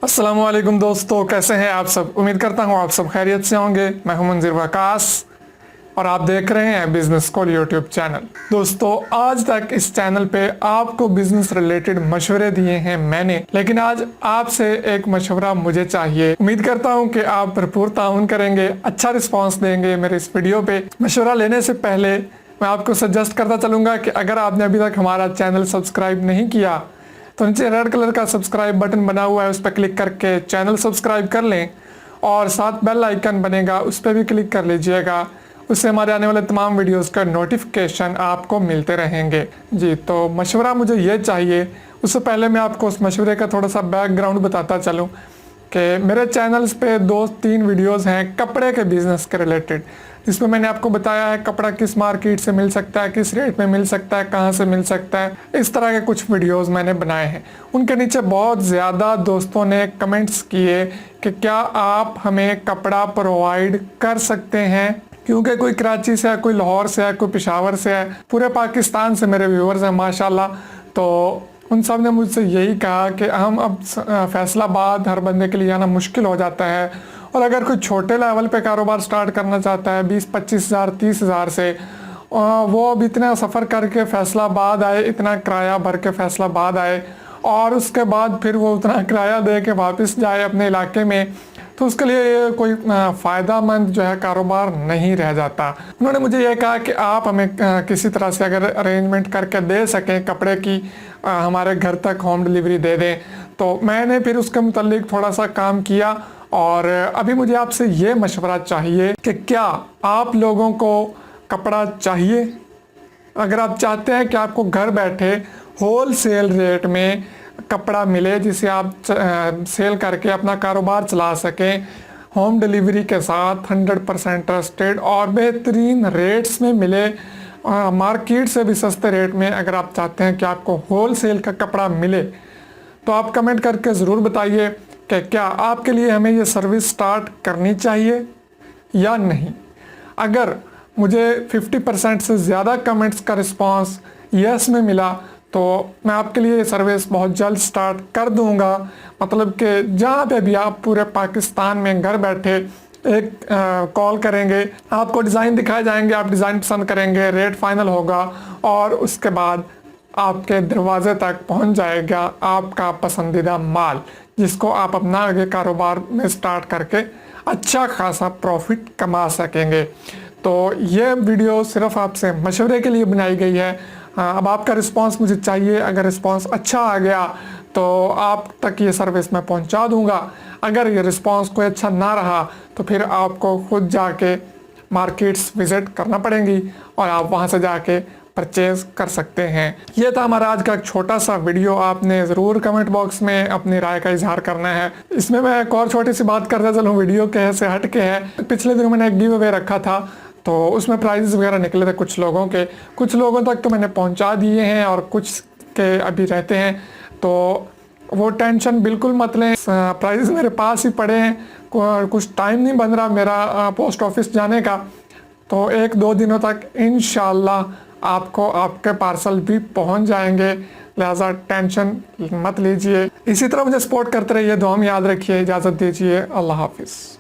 अस्सलाम वालेकुम दोस्तों, कैसे हैं आप सब। उम्मीद करता हूँ आप सब खैरियत से होंगे। मैं हूं मंजिर वकास और आप देख रहे हैं बिजनेस कॉल यूट्यूब चैनल। दोस्तों, आज तक इस चैनल पे आपको बिजनेस रिलेटेड मशवरे दिए हैं मैंने, लेकिन आज आपसे एक मशवरा मुझे चाहिए। उम्मीद करता हूँ कि आप भरपूर ताउन करेंगे, अच्छा रिस्पॉन्स देंगे मेरे इस वीडियो पे। मशवरा लेने से पहले मैं आपको सजेस्ट करता चलूँगा कि अगर आपने अभी तक हमारा चैनल सब्सक्राइब नहीं किया तो नीचे रेड कलर का सब्सक्राइब बटन बना हुआ है, उस पर क्लिक करके चैनल सब्सक्राइब कर लें और साथ बेल आइकन बनेगा, उस पर भी क्लिक कर लीजिएगा। उससे हमारे आने वाले तमाम वीडियोस का नोटिफिकेशन आपको मिलते रहेंगे। जी, तो मशवरा मुझे ये चाहिए। उससे पहले मैं आपको उस मशवरे का थोड़ा सा बैकग्राउंड बताता चलूँ कि मेरे चैनल्स पे 2-3 वीडियोस हैं कपड़े के बिज़नेस के रिलेटेड, जिसमें मैंने आपको बताया है कपड़ा किस मार्केट से मिल सकता है, किस रेट में मिल सकता है, कहाँ से मिल सकता है। इस तरह के कुछ वीडियोस मैंने बनाए हैं। उनके नीचे बहुत ज़्यादा दोस्तों ने कमेंट्स किए कि क्या आप हमें कपड़ा प्रोवाइड कर सकते हैं, क्योंकि कोई कराची से है, कोई लाहौर से है, कोई पेशावर से है, पूरे पाकिस्तान से मेरे व्यूअर्स हैं माशाल्लाह। तो उन सब ने मुझसे यही कहा कि हम अब फैसलाबाद हर बंदे के लिए आना मुश्किल हो जाता है, और अगर कोई छोटे लेवल पे कारोबार स्टार्ट करना चाहता है 20-25 हज़ार 30 हज़ार से, वो अब इतना सफ़र करके फैसलाबाद आए, इतना किराया भर के फैसलाबाद आए और उसके बाद फिर वो उतना किराया दे के वापस जाए अपने इलाके में, तो उसके लिए ये कोई फ़ायदेमंद जो है कारोबार नहीं रह जाता। उन्होंने मुझे ये कहा कि आप हमें किसी तरह से अगर अरेंजमेंट करके दे सकें कपड़े की, हमारे घर तक होम डिलीवरी दे दें। तो मैंने फिर उसके मुतल्लिक थोड़ा सा काम किया और अभी मुझे आपसे ये मशवरा चाहिए कि क्या आप लोगों को कपड़ा चाहिए। अगर आप चाहते हैं कि आपको घर बैठे होल सेल रेट में कपड़ा मिले जिसे आप सेल करके अपना कारोबार चला सकें, होम डिलीवरी के साथ 100% ट्रस्टेड और बेहतरीन रेट्स में मिले, मार्केट से भी सस्ते रेट में, अगर आप चाहते हैं कि आपको होल सेल का कपड़ा मिले तो आप कमेंट करके ज़रूर बताइए कि क्या आपके लिए हमें ये सर्विस स्टार्ट करनी चाहिए या नहीं। अगर मुझे 50% से ज़्यादा कमेंट्स का रिस्पांस यस में मिला तो मैं आपके लिए ये सर्विस बहुत जल्द स्टार्ट कर दूंगा। मतलब कि जहाँ पे भी आप पूरे पाकिस्तान में घर बैठे एक कॉल करेंगे, आपको डिज़ाइन दिखाए जाएंगे, आप डिज़ाइन पसंद करेंगे, रेट फाइनल होगा और उसके बाद आपके दरवाजे तक पहुंच जाएगा आपका पसंदीदा माल, जिसको आप अपना आगे कारोबार में स्टार्ट करके अच्छा खासा प्रॉफिट कमा सकेंगे। तो ये वीडियो सिर्फ आपसे मशवरे के लिए बनाई गई है। अब आपका रिस्पांस मुझे चाहिए। अगर रिस्पांस अच्छा आ गया तो आप तक ये सर्विस मैं पहुंचा दूंगा। अगर ये रिस्पांस कोई अच्छा ना रहा तो फिर आपको खुद जाके मार्केट्स विज़िट करना पड़ेंगी और आप वहां से जाके परचेज कर सकते हैं। ये था हमारा आज का एक छोटा सा वीडियो। आपने ज़रूर कमेंट बॉक्स में अपनी राय का इजहार करना है। इसमें मैं एक और छोटी सी बात करता चलूँ, वीडियो के से हट के है। पिछले दिनों मैंने एक गिव अवे रखा था तो उसमें प्राइजेस वगैरह निकले थे कुछ लोगों तक तो मैंने पहुंचा दिए हैं और कुछ के अभी रहते हैं। तो वो टेंशन बिल्कुल मत लें, प्राइजेस मेरे पास ही पड़े हैं, कुछ टाइम नहीं बन रहा मेरा पोस्ट ऑफिस जाने का। तो 1-2 दिनों तक इंशाल्लाह आपको आपके पार्सल भी पहुंच जाएंगे, लिहाजा टेंशन मत लीजिए। इसी तरह मुझे सपोर्ट करते रहिए, दुआ में याद रखिए। इजाज़त दीजिए, अल्लाह हाफिज़।